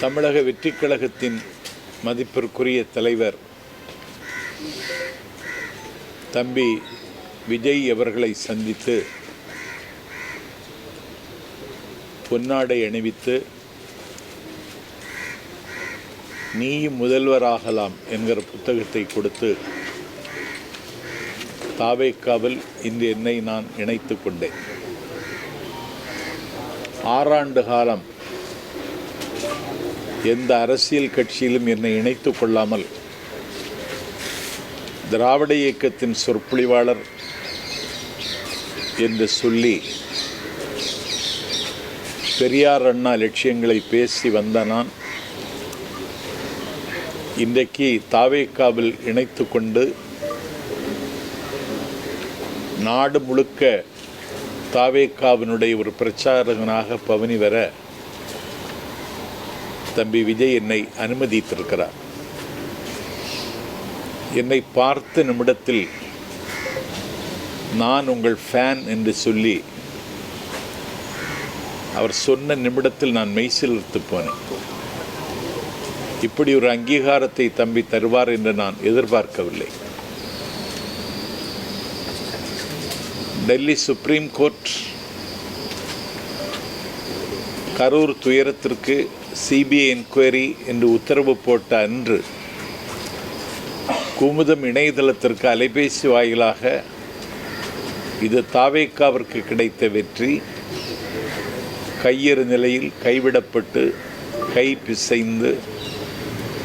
தமிழக வெற்றிக் கழகத்தின் மதிப்பிற்குரிய தலைவர் தம்பி விஜய் அவர்களை சந்தித்து பொன்னாடை அணிவித்து நீயும் முதல்வராகலாம் என்கிற புத்தகத்தை கொடுத்து தாவேக்காவில் இன்று என்னை நான் இணைத்து கொண்டேன். 6 ஆண்டு காலம் எந்த அரசியல் கட்சியிலும் என்னை இணைத்து கொள்ளாமல் திராவிட இயக்கத்தின் சொற்பொழிவாளர் என்று சொல்லி பெரியார் அண்ணா லட்சியங்களை பேசி வந்த நான் இன்றைக்கு தாவேக்காவில் இணைத்து கொண்டு நாடு முழுக்க தாவேக்காவினுடைய ஒரு பிரச்சாரகனாக பவனி வர தம்பி விஜய் என்னை அனுமதித்திருக்கிறார். என்னை பார்த்த நிமிடத்தில் நான் உங்கள் ஃபேன் என்று சொல்லி அவர் சொன்ன நிமிடத்தில் நான் மெய்சிலிர்த்து போனேன். இப்படி ஒரு அங்கீகாரத்தை தம்பி தருவார் என்று நான் எதிர்பார்க்கவில்லை. டெல்லி சுப்ரீம் கோர்ட் கரூர் துயரத்திற்கு சிபிஐ என்கொயரி என்று உத்தரவு போட்ட அன்று குமுதம் இணையதளத்திற்கு அலைபேசி வாயிலாக இது தாவேக்காவிற்கு கிடைத்த வெற்றி, கையெறு நிலையில் கைவிடப்பட்டு கை பிசைந்து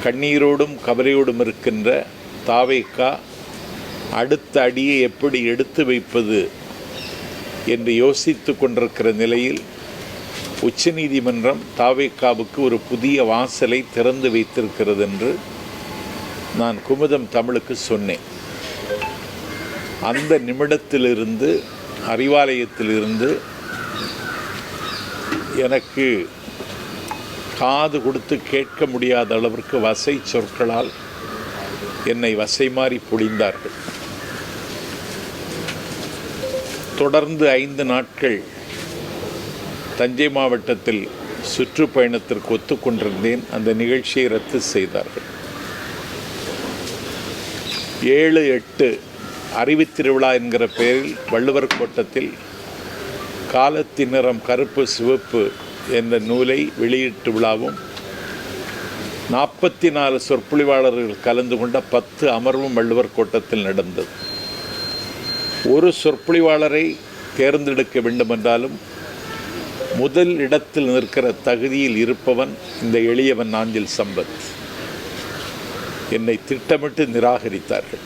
கண்ணீரோடும் கவலையோடும் இருக்கின்ற தாவேக்கா அடுத்த அடியை எப்படி எடுத்து வைப்பது என்று யோசித்து கொண்டிருக்கிற நிலையில் உச்சநீதிமன்றம் தாவேக்காவுக்கு ஒரு புதிய வாசலை திறந்து வைத்திருக்கிறது என்று நான் குமுதம் தமிழுக்கு சொன்னேன். அந்த நிமிடத்திலிருந்து அறிவாலயத்திலிருந்து எனக்கு காது கொடுத்து கேட்க முடியாத அளவிற்கு வசை சொற்களால் என்னை வசை மாறி பொழிந்தார்கள். தொடர்ந்து 5 நாட்கள் தஞ்சை மாவட்டத்தில் சுற்றுப்பயணத்திற்கு ஒத்துக்கொண்டிருந்தேன். அந்த நிகழ்ச்சியை ரத்து செய்தார்கள். 7-8 அறிவுத்திருவிழா என்கிற பெயரில் வள்ளுவர் கோட்டத்தில் காலத்தின் நிறம் கருப்பு சிவப்பு என்ற நூலை வெளியீட்டு விழாவும் 44 சொற்பொழிவாளர்கள் கலந்து கொண்ட 10 அமர்வும் வள்ளுவர் கோட்டத்தில் நடந்தது. ஒரு சொற்பொழிவாளரை தேர்ந்தெடுக்க வேண்டுமென்றாலும் முதல் இடத்தில் நிற்கிற தகுதியில் இருப்பவன் இந்த எளியவன் நாஞ்சில் சம்பத். என்னை திட்டமிட்டு நிராகரித்தார்கள்.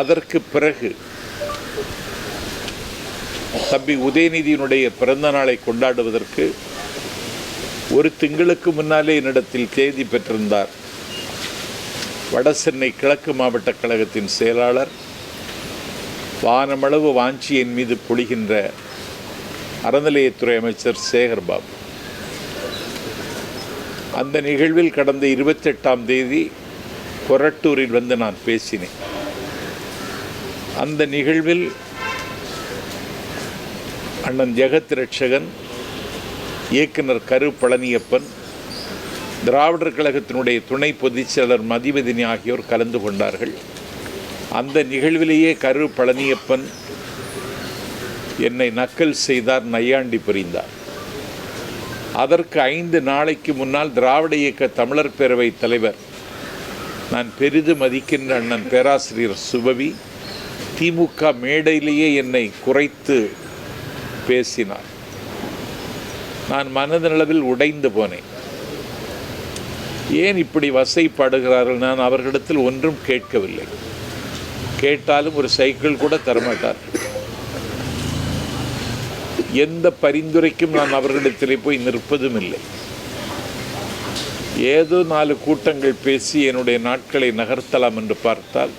அதற்கு பிறகு தம்பி உதயநிதியினுடைய பிறந்த நாளை கொண்டாடுவதற்கு ஒரு திங்களுக்கு முன்னாலே என்னிடத்தில் தேதி பெற்றிருந்தார் வடசென்னை கிழக்கு மாவட்ட கழகத்தின் செயலாளர், வானமளவு வாஞ்சி என் மீது பொழிகின்ற அறநிலையத்துறை அமைச்சர் சேகர்பாபு. அந்த நிகழ்வில் கடந்த 28ஆம் தேதி கொரட்டூரில் வந்து நான் பேசினேன். அந்த நிகழ்வில் அண்ணன் ஜெகத் ரட்சகன், இயக்குனர் கரு பழனியப்பன், திராவிடர் கழகத்தினுடைய துணை பொதுச்செயலர் மதிவதினி ஆகியோர் கலந்து கொண்டார்கள். அந்த நிகழ்விலேயே கரு பழனியப்பன் என்னை நக்கல் செய்தார், நையாண்டி புரிந்தார். அதற்கு 5 நாளைக்கு முன்னால் திராவிட இயக்க தமிழர் பேரவை தலைவர், நான் பெரிதும் மதிக்கின்ற அண்ணன் பேராசிரியர் சுபவி, திமுக மேடையிலேயே என்னை குறைத்து பேசினார். நான் மனதளவில் உடைந்து போனேன். ஏன் இப்படி வசைப்படுகிறார்கள்? நான் அவர்களிடத்தில் ஒன்றும் கேட்கவில்லை. கேட்டாலும் ஒரு சைக்கிள் கூட தரமாட்டார்கள். எந்த பரிந்துரைக்கும் நான் அவர்களிடத்திலே போய் நிற்பதும் இல்லை. ஏதோ 4 கூட்டங்கள் பேசி என்னுடைய நாட்களை நகர்த்தலாம் என்று பார்த்தால்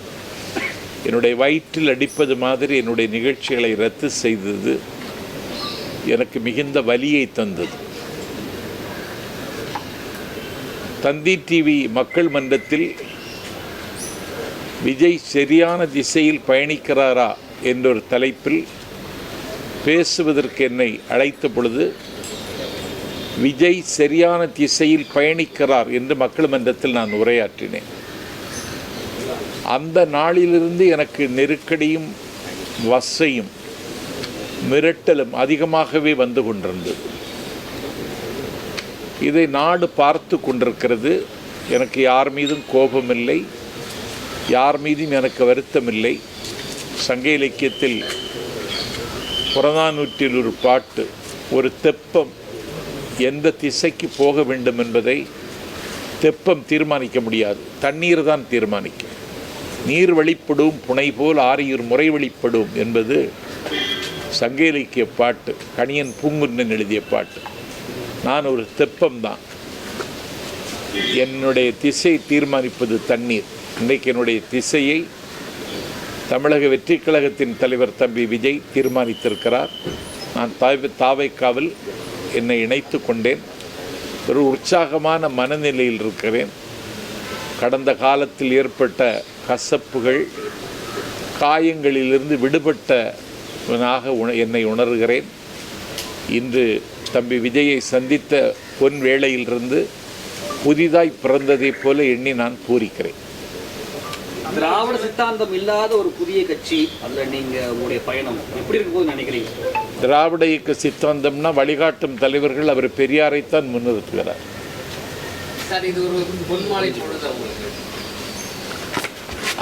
என்னுடைய வயிற்றில் அடிப்பது மாதிரி என்னுடைய நிகழ்ச்சிகளை ரத்து செய்தது எனக்கு மிகுந்த வலியை தந்தது. தந்தி டிவி மக்கள் மன்றத்தில் விஜய் சரியான திசையில் பயணிக்கிறாரா என்றொரு தலைப்பில் பேசுவதற்கு என்னை அழைத்த பொழுது விஜய் சரியான திசையில் பயணிக்கிறார் என்று மக்கள் மன்றத்தில் நான் உரையாற்றினேன். அந்த நாளிலிருந்து எனக்கு நெருக்கடியும் வசையும் மிரட்டலும் அதிகமாகவே வந்து கொண்டிருந்தது. இதை நாடு பார்த்து கொண்டிருக்கிறது. எனக்கு யார் மீதும் கோபமில்லை, யார் மீதும் எனக்கு வருத்தமில்லை. சங்க இலக்கியத்தில் புறநானூற்றில் ஒரு பாட்டு, ஒரு தெப்பம் எந்த திசைக்கு போக வேண்டும் என்பதை தெப்பம் தீர்மானிக்க முடியாது, தண்ணீர் தான் தீர்மானிக்கும். நீர் வழிப்படும் புனை போல் ஆரியூர் முறை வழிப்படும் என்பது சங்க இலக்கிய பாட்டு, கணியன் பூங்குன்றன் எழுதிய பாட்டு. நான் ஒரு தெப்பம்தான். என்னுடைய திசை தீர்மானிப்பது தண்ணீர். இன்றைக்கு என்னுடைய திசையை தமிழக வெற்றி கழகத்தின் தலைவர் தம்பி விஜய் தீர்மானித்திருக்கிறார். நான் தாவைக்காவில் என்னை இணைத்து கொண்டேன். ஒரு உற்சாகமான மனநிலையில் இருக்கிறேன். கடந்த காலத்தில் ஏற்பட்ட கசப்புகள், காயங்களிலிருந்து விடுபட்டவனாக என்னை உணர்கிறேன். இன்று தம்பி விஜயை சந்தித்த பொன் வேளையிலிருந்து புதிதாய் பிறந்ததைப் போல எண்ணி நான் பூரிக்கிறேன். திராவிட சித்தாந்தம் இல்லாத ஒரு புதிய கட்சி, அதில் நீங்கள் உங்களுடைய பயணம் எப்படி இருக்கும்போது நினைக்கிறீங்க? திராவிட இயக்க சித்தாந்தம்னா வழிகாட்டும் தலைவர்கள் அவர் பெரியாரைத்தான் முன்னிறுத்துகிறார். சார், இது ஒரு பொன்மாலை பொழுது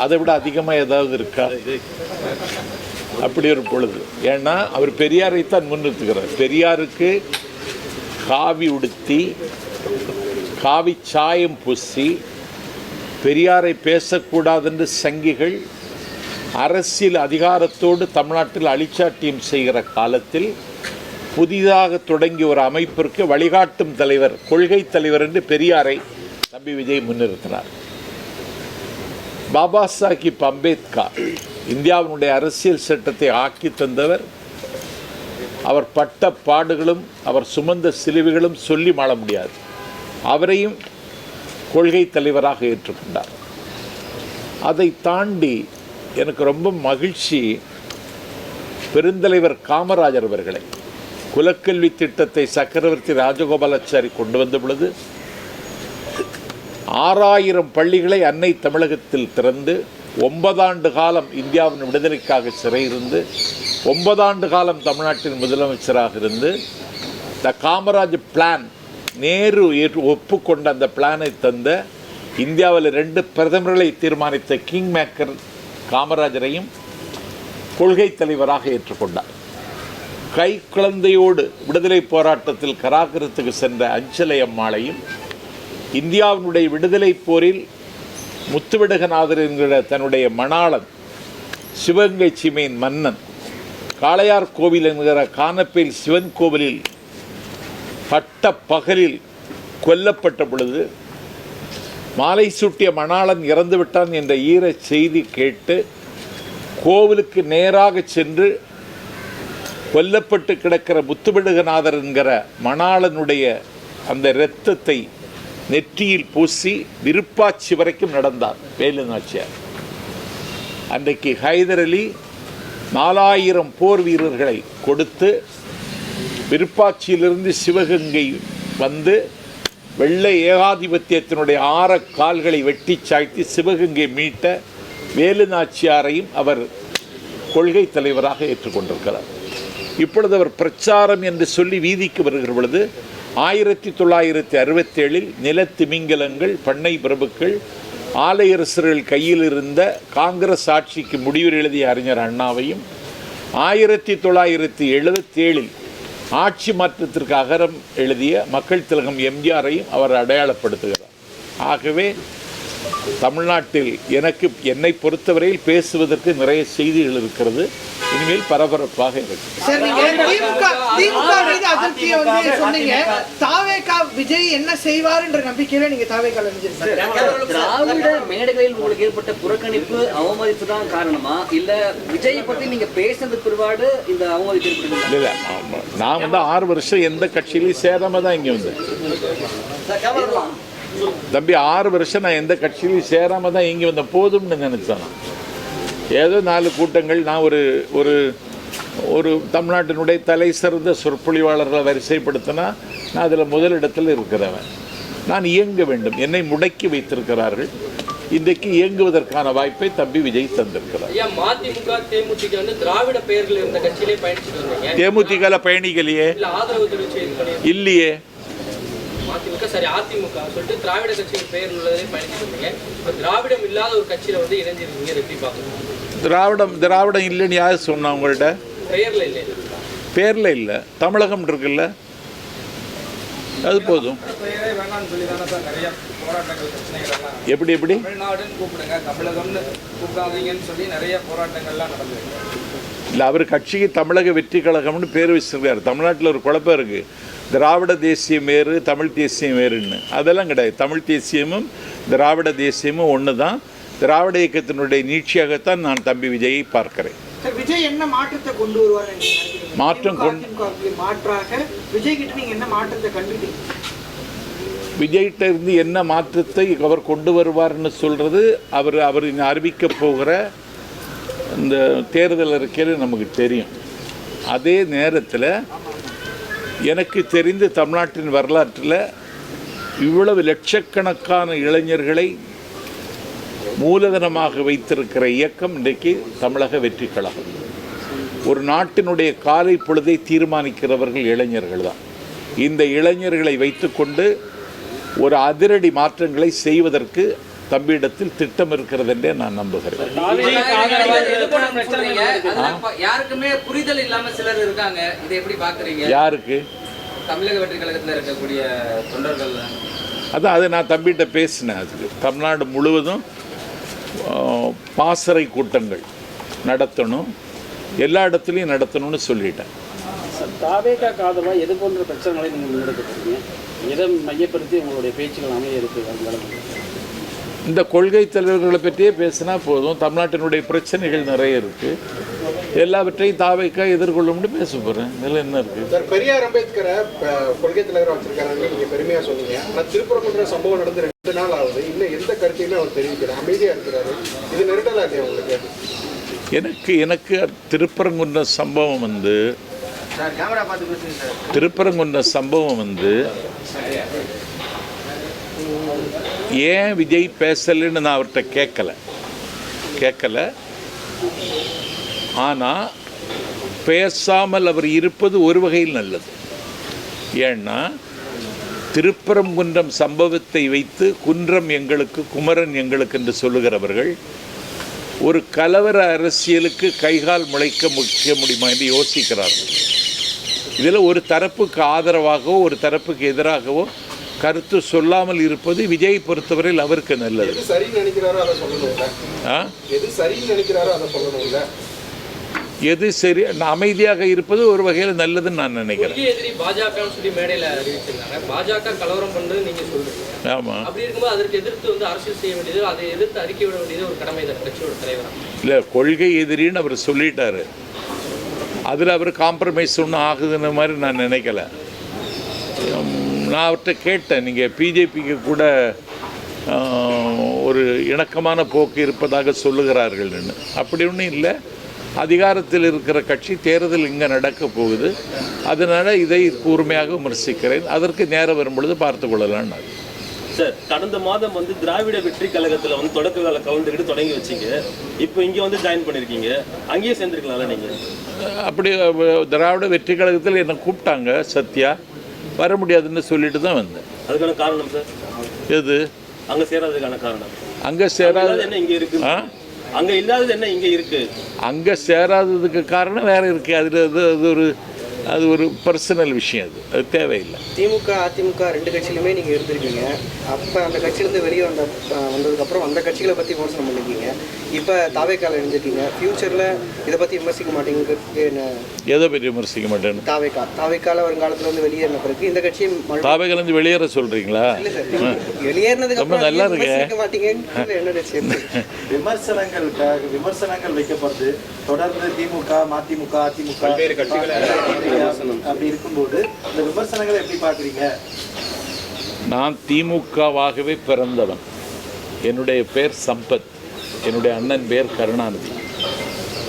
அதை விட அதிகமாக ஏதாவது இருக்கா? அப்படி ஒரு பொழுது. ஏன்னா அவர் பெரியாரைத்தான் முன்னிறுத்துகிறார். பெரியாருக்கு காவி உடுத்தி, காவி சாயம் பூசி, பெரியாரை பேசக்கூடாதென்று சங்கிகள் அரசியல் அதிகாரத்தோடு தமிழ்நாட்டில் அழிச்சாட்டியம் செய்கிற காலத்தில் புதிதாக தொடங்கிய ஒரு அமைப்பிற்கு வழிகாட்டும் தலைவர், கொள்கை தலைவர் என்று பெரியாரை தம்பி விஜய் முன்னிறுத்தினார். பாபா சாஹிப் அம்பேத்கர் இந்தியாவினுடைய அரசியல் சட்டத்தை ஆக்கி தந்தவர். அவர் பட்ட பாடுகளும் அவர் சுமந்த சிலுவைகளும் சொல்லி மாள முடியாது. அவரையும் கொள்கை தலைவராக ஏற்றுக்கொண்டார். அதை தாண்டி எனக்கு ரொம்ப மகிழ்ச்சி, பெருந்தலைவர் காமராஜர் அவர்களை குலக்கல்வி திட்டத்தை சக்கரவர்த்தி ராஜகோபாலாச்சாரி கொண்டு வந்த பொழுது 6000 பள்ளிகளை அன்னை தமிழகத்தில் திறந்து 9 ஆண்டு காலம் இந்தியாவின் விடுதலைக்காக சிறையிருந்து 9 ஆண்டு காலம் தமிழ்நாட்டின் முதலமைச்சராக இருந்து த காமராஜ் பிளான், நேரு ஒப்புக்கொண்ட அந்த பிளானை தந்த, இந்தியாவில் 2 பிரதமர்களை தீர்மானித்த கிங் மேக்கர் காமராஜரையும் கொள்கை தலைவராக ஏற்றுக்கொண்டார். கை குழந்தையோடு விடுதலை போராட்டத்தில் கராகரத்துக்கு சென்ற அஞ்சலை அம்மாளையும், இந்தியாவினுடைய விடுதலை போரில் முத்துவிடகநாதர் என்கிற தன்னுடைய மணாளன், சிவகங்கை சீமையின் மன்னன், காளையார் கோவில் என்கிற கானப்பேல் சிவன் கோவிலில் பட்ட பகலில் கொல்லப்பட்ட பொழுது மாலை சூட்டிய மணாளன் இறந்து விட்டான் என்ற ஈர செய்தி கேட்டு கோவிலுக்கு நேராக சென்று கொல்லப்பட்டு கிடக்கிற முத்துவிடகநாதர் என்கிற மணாளனுடைய அந்த இரத்தத்தை நெற்றியில் பூசி விருப்பாட்சி வரைக்கும் நடந்தார் வேலு நாச்சியார். அன்றைக்கு ஹைதர் அலி 4000 போர் வீரர்களை கொடுத்து விருப்பாட்சியிலிருந்து சிவகங்கை வந்து வெள்ளை ஏகாதிபத்தியத்தினுடைய 6 கால்களை வெட்டி சாய்த்து சிவகங்கை மீட்ட வேலு நாச்சியாரையும் அவர் கொள்கை தலைவராக ஏற்றுக்கொண்டிருக்கிறார். இப்பொழுது அவர் பிரச்சாரம் என்று சொல்லி வீதிக்கு வருகிற பொழுது 1967 நிலத்திமிங்கலங்கள், பண்ணை பிரபுக்கள், ஆலையரசர்கள் கையில் இருந்த காங்கிரஸ் ஆட்சிக்கு முடிவு எழுதிய அறிஞர் அண்ணாவையும் 1977 ஆட்சி மாற்றத்திற்கு அகரம் எழுதிய மக்கள் திலகம் எம்ஜிஆரையும் அவர் அடையாளப்படுத்துகிறார். ஆகவே தமிழ்நாட்டில் என்னை பொறுத்தவரையில் பேசுவதற்கு நிறைய செய்திகள் இருக்கிறது. இனிமேல் பரபரப்பாக இருக்கு. விஜய் என்ன செய்வார் என்ற நம்பிக்கையில நீங்க திராவிட மேடைகளில் உங்களுக்கு ஏற்பட்ட புறக்கணிப்பு, அவமதிப்பு தான் காரணமா, இல்ல விஜயை பத்தி நீங்க பேசுறது பிற்பாடு இந்த அவமதிப்பு ஏற்படுது? இல்ல, நான் 6 வருஷம் எந்த கட்சியிலையும் சேராம தான் இங்க வந்தேன் தம்பி. 6 வருஷம் நான் எந்த கட்சியிலையும் சேராம தான் இங்கே வந்தேன். போதும்னு நினைச்சேன். ஏதோ 4 கூட்டங்கள், நான் ஒரு தமிழ்நாட்டினுடைய தலை சிறந்த சொற்பொழிவாளர்களை வரிசைப்படுத்தினா நான் அதில் முதலிடத்தில் இருக்கிறவன். நான் இயங்க வேண்டும். என்னை முடக்கி வைத்திருக்கிறார்கள். இன்றைக்கு இயங்குவதற்கான வாய்ப்பை தம்பி விஜய் தந்திருக்கிறார். மதிமுக தேமுதிக வந்து திராவிட பெயர்கள் இருந்த கட்சியிலே பயணிச்சுட்டு வந்தீங்க. தேமுதிக பயணிகளையே ஆதரவு தெரிவிச்சு இல்லையே. மதிமுக சரி அதிமுக சொல்லிட்டு திராவிட கட்சியின் பெயர் உள்ளதே பயணிச்சுட்டு வந்தீங்க. இப்போ திராவிடம் இல்லாத ஒரு கட்சியில வந்து இணைஞ்சிருக்கீங்க. எப்படி பார்க்கணும்? திராவிடம் இல்லைன்னு யார் சொன்னா உங்கள்கிட்ட? பெயர்ல இல்லை. பேரில் இல்லை. தமிழகம் இருக்குல்ல, அது போதும். எப்படி எப்படி தமிழ்நாடுன்னு கூப்பிடுங்க, தமிழகம்னு கூப்பிடாதீங்கன்னு சொல்லி நிறைய போராட்டங்கள்லாம் நடந்தது. இல்லை, அவர் கட்சிக்கு தமிழக வெற்றி கழகம்னு பேர் வச்சிருக்காரு. தமிழ்நாட்டில் ஒரு குழப்பம் இருக்குது. திராவிட தேசியம் வேறு, தமிழ் தேசியம் வேறுன்னு. அதெல்லாம் கிடையாது. தமிழ் தேசியமும் திராவிட தேசியமும் ஒன்று தான். திராவிட இயக்கத்தினுடைய நீட்சியாகத்தான் நான் தம்பி விஜயை பார்க்கிறேன். விஜய் என்ன மாற்றத்தை கொண்டு வருவார்? மாற்றாக விஜய் கிட்ட நீங்க என்ன மாற்றத்தை கண்டுட்டீங்க? விஜய்கிட்ட இருந்து என்ன மாற்றத்தை அவர் கொண்டு வருவார்னு சொல்கிறது அவர் அறிவிக்க போகிற இந்த தேர்தல் அறிக்கையில் நமக்கு தெரியும். அதே நேரத்தில் எனக்கு தெரிந்து தமிழ்நாட்டின் வரலாற்றில் இவ்வளவு லட்சக்கணக்கான இளைஞர்களை மூலதனமாக வைத்திருக்கிற இயக்கம் இன்றைக்கு தமிழக வெற்றி கழகம். ஒரு நாட்டினுடைய காலை பொழுதை தீர்மானிக்கிறவர்கள் இளைஞர்கள் தான். இந்த இளைஞர்களை வைத்துக்கொண்டு ஒரு அதிரடி மாற்றங்களை செய்வதற்கு தம்பியிடத்தில் திட்டம் இருக்கிறது என்றே நான் நம்புகிறேன். யாருக்குமே புரிதல் இல்லாம சிலர் இருக்காங்க. இதை எப்படி பார்க்குறீங்க? யாருக்கு? தமிழக வெற்றி கழகத்தில் இருக்கக்கூடிய தொண்டர்கள். அதான் அது நான் தம்பிகிட்ட பேசினேன். அதுக்கு தமிழ்நாடு முழுவதும் பாசறை கூட்டங்கள் நடத்தணும், எல்லா இடத்துலையும் நடத்தணும்னு சொல்லிட்டேன். தாவேகா காதலா எது போன்ற பிரச்சனைகளை நீங்கள் முன்னெடுக்கிறீங்க? எதை மையப்படுத்தி உங்களுடைய பேச்சுகள் அமைய இருக்குது? இந்த கொள்கை தலைவர்களை பற்றியே பேசினா போதும். தமிழ்நாட்டினுடைய பிரச்சனைகள் நிறைய இருக்குது. எல்லாவற்றையும் தாவேகா எதிர்கொள்ளும்னு பேச போகிறேன். இதில் என்ன இருக்குது? சார், பெரியார் அம்பேத்கரை கொள்கை தலைவராக வச்சிருக்காரு நீங்கள் பெருமையாக சொன்னீங்க. ஆனால் திருப்பரங்குன்ற சம்பவம் நடந்து 2 நாள் ஆகுது. இன்னும் எந்த கருத்தையுமே அவர் தெரிவிக்கிறார், அமைதியாக இருக்கிறாரு. இது நெருடலாக இல்லையா உங்களுக்கு? எனக்கு திருப்பரங்குன்ற சம்பவம் வந்து ஏன் விஜய் பேசலைன்னு நான் அவர்கிட்ட கேட்கல. ஆனால் பேசாமல் அவர் இருப்பது ஒரு வகையில் நல்லது. ஏன்னா திருப்பரங்குன்றம் சம்பவத்தை வைத்து குன்றம் எங்களுக்கு, குமரன் எங்களுக்கு என்று சொல்லுகிறவர்கள் ஒரு கலவர அரசியலுக்கு கைகால் முளைக்க முடியுமா என்று யோசிக்கிறார்கள். இதில் ஒரு தரப்புக்கு ஆதரவாகவோ ஒரு தரப்புக்கு எதிராகவோ கருத்து சொல்லாமல் இருப்பது விஜயை பொறுத்தவரையில் அவருக்கு நல்லது. எது சரின்னு நினைக்கிறாரோ அதை சொல்லணும். எது சரி, அமைதியாக இருப்பது ஒரு வகையில் நல்லதுன்னு நான் நினைக்கிறேன். பாஜக கலவரம் பண்ணு நீங்க சொல்றீங்க. ஆமா. அப்படி இருக்கும்போது அதற்கு எதிர்த்து வந்து அரசியல் செய்ய வேண்டியது, அதை எதிர்த்து அறிக்கை விட வேண்டியது ஒரு கடமை தான் கட்சியோட தலைவர். இல்லை, கொள்கை எதிரின்னு அவர் சொல்லிட்டாரு. அதில் அவர் காம்ப்ரமைஸ் ஒன்றும் ஆகுதுன்னு மாதிரி நான் நினைக்கல. நான் அவர்கிட்ட கேட்டேன், நீங்கள் பிஜேபிக்கு கூட ஒரு இணக்கமான போக்கு இருப்பதாக சொல்லுகிறார்கள்னு. அப்படி ஒன்றும் இல்லை. அதிகாரத்தில் இருக்கிற கட்சி தேர்தல் இங்கே நடக்க போகுது. அதனால் இதை கூர்மையாக விமர்சிக்கிறேன். அதற்கு நேரம் வரும்பொழுது பார்த்து கொள்ளலாம். சார், கடந்த மாதம் வந்து திராவிட வெற்றி கழகத்தில் வந்து தொடக்க கால கவுண்டர்கிட்ட தொடங்கி வச்சிங்க. இப்போ இங்கே வந்து ஜாயின் பண்ணியிருக்கீங்க. அங்கேயே சேர்ந்துருக்கலாம்ல நீங்கள்? அப்படி திராவிட வெற்றி கழகத்தில் என்னை கூப்பிட்டாங்க. சத்யா வர முடியாதுன்னு சொல்லிட்டு தான் வந்தேன். அதுக்கான காரணம் சார் எது? அங்கே சேராததுக்கான காரணம்? அங்கே சேராது என்ன இங்கே இருக்கு? அங்கே இல்லாதது என்ன இங்கே இருக்கு? அங்கே சேராததுக்கு காரணம் வேற இருக்கு. அது ஒரு பர்சனல் விஷயம். அது தேவையில்லை. திமுக அதிமுக 2 கட்சியிலுமே நீங்கள் இருந்திருக்கீங்க. அப்போ அந்த கட்சியிலேருந்து வெளியே வந்ததுக்கப்புறம் அந்த கட்சிகளை பற்றி விமர்சனம் பண்ணிருக்கீங்க. இப்போ தாவேக்கால இருந்திருக்கீங்க. ஃபியூச்சரில் இதை பற்றி விமர்சிக்க மாட்டீங்க? எதை பற்றி விமர்சிக்க மாட்டேன்னு? தாவேக்கால வருங்காலத்தில் வந்து வெளியேறின பிறகு இந்த கட்சியை தாவேக்காலேருந்து வெளியேற சொல்கிறீங்களா? இல்லை சார், வெளியேறினதுக்கு அப்புறம் நல்லா விமர்சிக்க மாட்டீங்கன்னு என்ன நிச்சயம்? விமர்சனங்கள் வைக்கப்படுது தொடர்ந்து. திமுக மதிமுக அதிமுக அப்படி இருக்கும்போது இந்த விமர்சனங்களை எப்படி பார்க்குறீங்க? நான் திமுகவாகவே பிறந்தவன். என்னுடைய பேர் சம்பத். என்னுடைய அண்ணன் பேர் கருணாநிதி.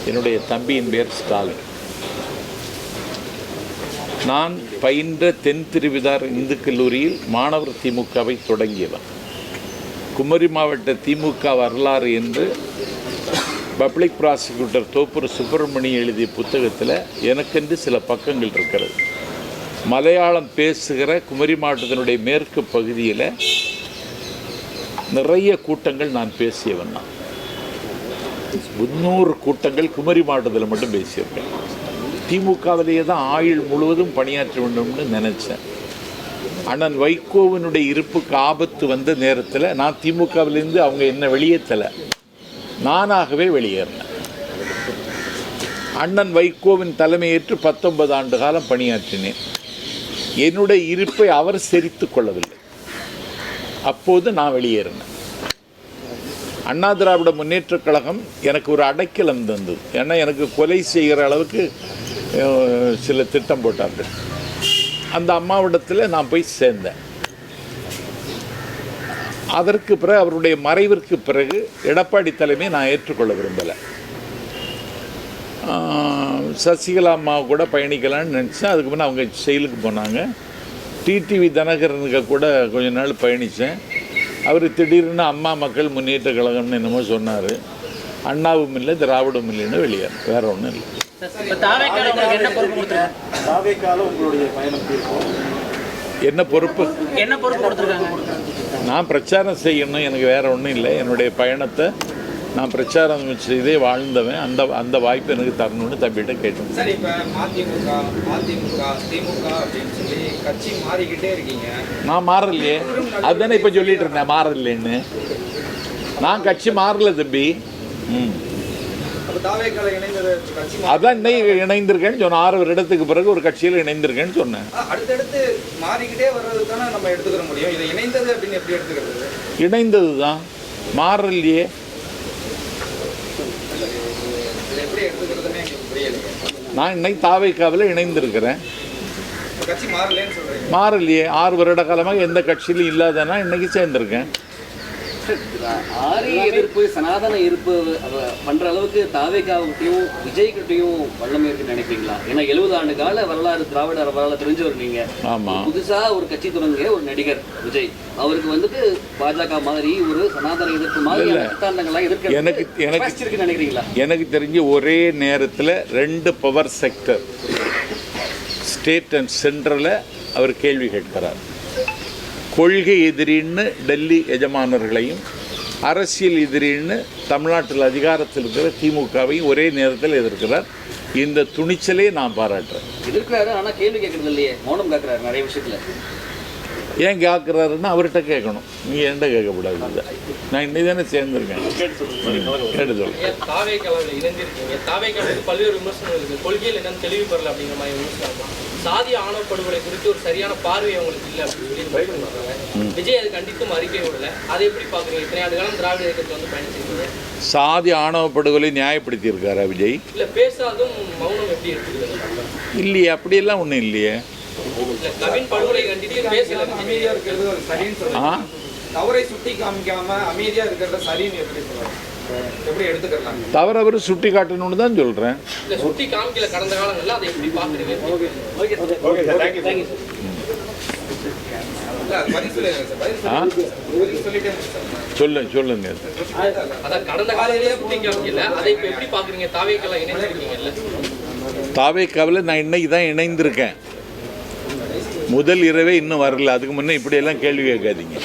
என்னுடைய தம்பியின் பேர் ஸ்டாலின். நான் பயின்ற தென் திருவிதார் இந்து கல்லூரியில் மாணவர் திமுகவை தொடங்கியவன். குமரி மாவட்ட திமுக வரலாறு என்று பப்ளிக் ப்ராசிக்யூட்டர் தோப்பூர் சுப்பிரமணி எழுதிய புத்தகத்தில் எனக்கென்று சில பக்கங்கள் இருக்கிறது. மலையாளம் பேசுகிற குமரி மாவட்டத்தினுடைய மேற்கு பகுதியில் நிறைய கூட்டங்கள் நான் பேசியவன். நான் 300 கூட்டங்கள் குமரி மாவட்டத்தில் மட்டும் பேசியிருக்கேன். திமுகவிலேயே தான் ஆயுள் முழுவதும் பணியாற்ற வேண்டும்னு நினச்சேன். அண்ணன் வைகோவினுடைய இருப்புக்கு ஆபத்து வந்த நேரத்தில் நான் திமுகவிலேருந்து அவங்க என்ன வெளியேற்றலை, நானாகவே வெளியேறினேன். அண்ணன் வைகோவின் தலைமையேற்று 19 ஆண்டு காலம் பணியாற்றினேன். என்னுடைய இருப்பை அவர் செறித்து கொள்ளவில்லை. அப்போது நான் வெளியேறினேன். அண்ணா திராவிட முன்னேற்றக் கழகம் எனக்கு ஒரு அடைக்கலம் தந்தது. ஏன்னா எனக்கு கொலை செய்கிற அளவுக்கு சில திட்டம் போட்டார்கள். அந்த அம்மாவிடத்தில் நான் போய் சேர்ந்தேன். அதற்கு பிறகு அவருடைய மறைவிற்கு பிறகு எடப்பாடி தலைமையை நான் ஏற்றுக்கொள்ள விரும்பலை. சசிகலா அம்மா கூட பயணிக்கலான்னு நினச்சேன். அதுக்கு முன்னே அவங்க செயலுக்கு போனாங்க. டிடிவி தினகரனுக்கு கூட கொஞ்ச நாள் பயணித்தேன். அவர் திடீர்னு அம்மா மக்கள் முன்னேற்ற கழகம்னு என்னமோ சொன்னார். அண்ணாவும் இல்லை திராவிடமும் இல்லைன்னு வெளியேறு, வேற ஒன்றும் இல்லை. என்ன பொறுப்பு நான் பிரச்சாரம் செய்யணும், எனக்கு வேற ஒன்றும் இல்லை. என்னுடைய பயணத்தை நான் பிரச்சாரம் செய்தே வாழ்ந்தவன். அந்த வாய்ப்பு எனக்கு தரணும்னு தம்பிகிட்ட கேட்டேன். சார், இப்போ மதிமுக திமுக அப்படின்னு சொல்லி கட்சி மாறிக்கிட்டே இருக்கீங்க. நான் மாறலையே, அதுதானே இப்போ சொல்லிட்டு இருந்தேன் மாறலைன்னு. நான் கட்சி மாறல தம்பி. அதான் இன்னைக்கு இணைந்திருக்கேன்னு சொன்னேன். 6 வருடத்துக்கு பிறகு ஒரு கட்சியில் இணைந்திருக்கேன்னு சொன்னேன். அடுத்தடுத்து மாறிக்கிட்டே வர்றதுக்கான நம்ம எடுத்துக்கிற முடியும். இது இணைந்தது அப்படின்னு எப்படி எடுத்துக்கிறது? இணைந்தது தான், மாறலையே. எப்படி எடுத்துக்கிறதுன்னு எங்களுக்கு புரியலையே. நான் இன்னைக்கு தாவேக்காவில் இணைந்திருக்கிறேன். கட்சி மாறலன்னு சொல்றீங்க? மாறலையே. 6 வருட காலமாக எந்த கட்சியிலும் இல்லாதனா இன்னைக்கு சேர்ந்திருக்கேன். ஆரிய எதிர்ப்பு சனாதன எதிர்ப்பு பண்ற அளவுக்கு தாவேக்காவுக்கிட்டையும் விஜய்கிட்டையும் வல்லமை இருக்குன்னு நினைக்கிறீங்களா? ஏன்னா 70 ஆண்டு கால வரலாறு திராவிட வரலாறு தெரிஞ்சவர் நீங்க. ஆமா. புதுசா ஒரு கட்சி தொடங்கிய ஒரு நடிகர் விஜய், அவருக்கு வந்துட்டு பாஜக மாதிரி ஒரு சனாதன எதிர்ப்பு மாதிரி சித்தாந்தங்கள்லாம் எதிர்க்க நினைக்கிறீங்களா? எனக்கு தெரிஞ்சு ஒரே நேரத்தில் 2 பவர் செக்டர் ஸ்டேட் அண்ட் சென்ட்ரலில் அவர் கேள்வி கேட்கிறார். கொள்கை எதிரின்னு டெல்லி எஜமானர்களையும், அரசியல் எதிரின்னு தமிழ்நாட்டில் அதிகாரத்தில் இருக்கிற திமுகவையும் ஒரே நேரத்தில் எதிர்க்கிறார். இந்த துணிச்சலே நான் பாராட்டுறேன். எதிர்க்கிறாரு, ஆனால் கேள்வி கேட்கறது இல்லையே, மௌனம் காக்குறாரு நிறைய விஷயத்தில். ஏன் கேட்குறாருன்னா அவர்கிட்ட கேட்கணும், நீங்கள் என்கிட்ட கேட்கக்கூடாது. நான் இன்னைக்கு தானே சேர்ந்துருக்கேன். கேட்டு சொல்லுங்கள். தாவேக்காவில் இணைஞ்சிருக்கீங்க. தாவேக்காவுக்கு பல்வேறு விமர்சனங்கள் இருக்குது. கொள்கையில் என்னன்னு தெளிவு பெறல அப்படிங்கிற மாதிரி விமர்சனம். சாதிய ஆணவ படுகொலை குறித்து ஒரு சரியான பார்வை அவங்களுக்கு இல்லை அப்படின்னு சொல்லி விஜய் அது கண்டித்தும் அறிக்கை விடல. அதை எப்படி பார்க்குறீங்க? இத்தனை ஆண்டு காலம் திராவிட இயக்கத்தை வந்து பயணிச்சிருக்கீங்க. சாதி ஆணவ படுகொலை நியாயப்படுத்தி இருக்காரா விஜய்? இல்லை, பேசாதும் மௌனம் எப்படி இருக்குது? இல்லையே, அப்படியெல்லாம் ஒன்றும் இல்லையே. கவின் படுகொலை கண்டித்து பேசல. அமைதியா இருக்கிறது ஒரு சரின்னு சொல்லுங்க. தவறை சுட்டி காமிக்காம அமைதியா இருக்கிறத சரின்னு எப்படி சொல்றாங்க? எப்படி எடுத்துக்கலாம்? தவறு அவர் சுட்டி காட்டணும்னு தான் சொல்றேன். சுட்டி காமிக்கல கடந்த காலங்கள்ல, அதை எப்படி பாக்குறீங்க? சொல்லுங்க. அதான் கடந்த காலையிலேயே சுட்டி காமிக்கல, அதை இப்ப எப்படி பாக்குறீங்க? தாவேக்கெல்லாம் இணைஞ்சிருக்கீங்கல்ல? தாவேக்காவில் நான் இன்னைக்கு தான் இணைந்திருக்கேன். முதல் இரவே இன்னும் வரல. அதுக்கு முன்னே இப்படியெல்லாம் கேள்வி கேட்காதீங்க.